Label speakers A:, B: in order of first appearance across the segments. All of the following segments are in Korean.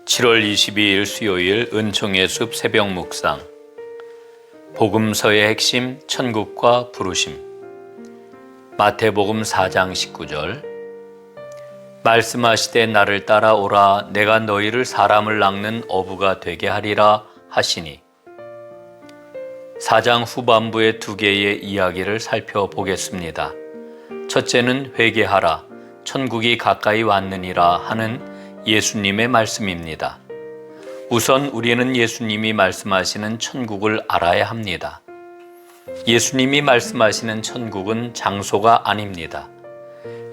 A: 7월 22일 수요일 은총의 숲 새벽 묵상. 복음서의 핵심 천국과 부르심. 마태복음 4장 19절. 말씀하시되 나를 따라오라 내가 너희를 사람을 낚는 어부가 되게 하리라 하시니. 4장 후반부의 두 개의 이야기를 살펴보겠습니다. 첫째는 회개하라 천국이 가까이 왔느니라 하는 예수님의 말씀입니다. 우선 우리는 예수님이 말씀하시는 천국을 알아야 합니다. 예수님이 말씀하시는 천국은 장소가 아닙니다.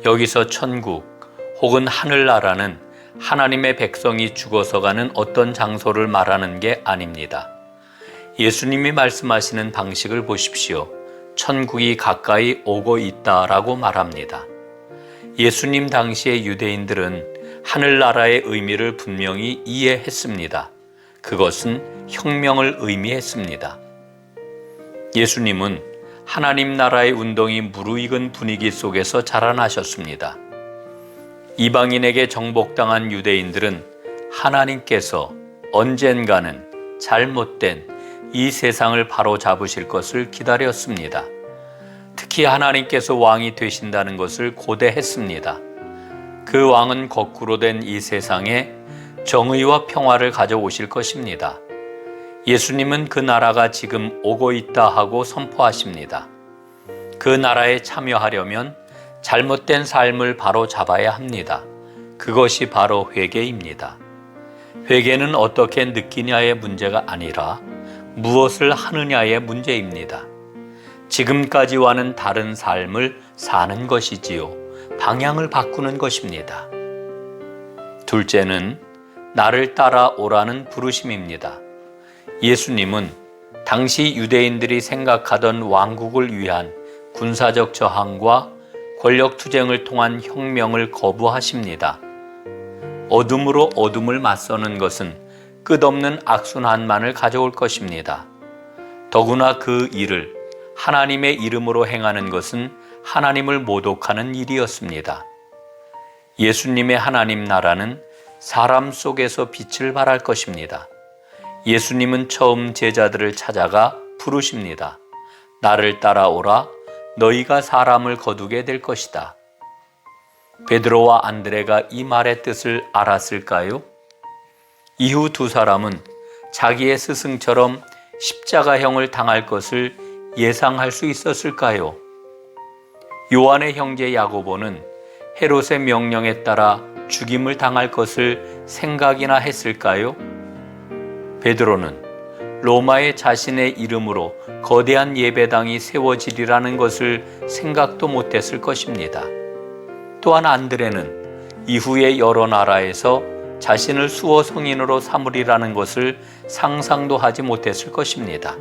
A: 여기서 천국 혹은 하늘나라는 하나님의 백성이 죽어서 가는 어떤 장소를 말하는 게 아닙니다. 예수님이 말씀하시는 방식을 보십시오. 천국이 가까이 오고 있다라고 말합니다. 예수님 당시의 유대인들은 하늘나라의 의미를 분명히 이해했습니다. 그것은 혁명을 의미했습니다. 예수님은 하나님 나라의 운동이 무르익은 분위기 속에서 자라나셨습니다. 이방인에게 정복당한 유대인들은 하나님께서 언젠가는 잘못된 이 세상을 바로잡으실 것을 기다렸습니다. 특히 하나님께서 왕이 되신다는 것을 고대했습니다. 그 왕은 거꾸로 된 이 세상에 정의와 평화를 가져오실 것입니다. 예수님은 그 나라가 지금 오고 있다 하고 선포하십니다. 그 나라에 참여하려면 잘못된 삶을 바로 잡아야 합니다. 그것이 바로 회개입니다. 회개는 어떻게 느끼냐의 문제가 아니라 무엇을 하느냐의 문제입니다. 지금까지와는 다른 삶을 사는 것이지요. 방향을 바꾸는 것입니다. 둘째는 나를 따라오라는 부르심입니다. 예수님은 당시 유대인들이 생각하던 왕국을 위한 군사적 저항과 권력투쟁을 통한 혁명을 거부하십니다. 어둠으로 어둠을 맞서는 것은 끝없는 악순환만을 가져올 것입니다. 더구나 그 일을 하나님의 이름으로 행하는 것은 하나님을 모독하는 일이었습니다. 예수님의 하나님 나라는 사람 속에서 빛을 발할 것입니다. 예수님은 처음 제자들을 찾아가 부르십니다. 나를 따라오라 너희가 사람을 거두게 될 것이다. 베드로와 안드레가 이 말의 뜻을 알았을까요? 이후 두 사람은 자기의 스승처럼 십자가형을 당할 것을 예상할 수 있었을까요? 요한의 형제 야고보는 헤롯의 명령에 따라 죽임을 당할 것을 생각이나 했을까요? 베드로는 로마에 자신의 이름으로 거대한 예배당이 세워지리라는 것을 생각도 못했을 것입니다. 또한 안드레는 이후에 여러 나라에서 자신을 수호 성인으로 삼으리라는 것을 상상도 하지 못했을 것입니다.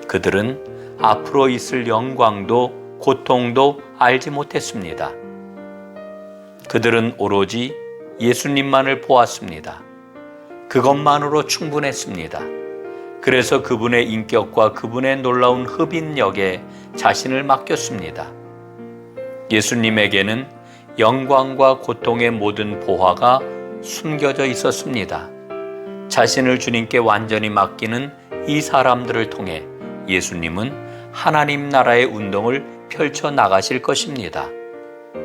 A: 그들은 앞으로 있을 영광도 고통도 알지 못했습니다. 그들은 오로지 예수님만을 보았습니다. 그것만으로 충분했습니다. 그래서 그분의 인격과 그분의 놀라운 흡인력에 자신을 맡겼습니다. 예수님에게는 영광과 고통의 모든 보화가 숨겨져 있었습니다. 자신을 주님께 완전히 맡기는 이 사람들을 통해 예수님은 하나님 나라의 운동을 펼쳐 나가실 것입니다.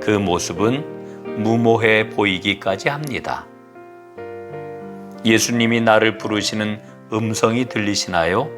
A: 그 모습은 무모해 보이기까지 합니다. 예수님이 나를 부르시는 음성이 들리시나요?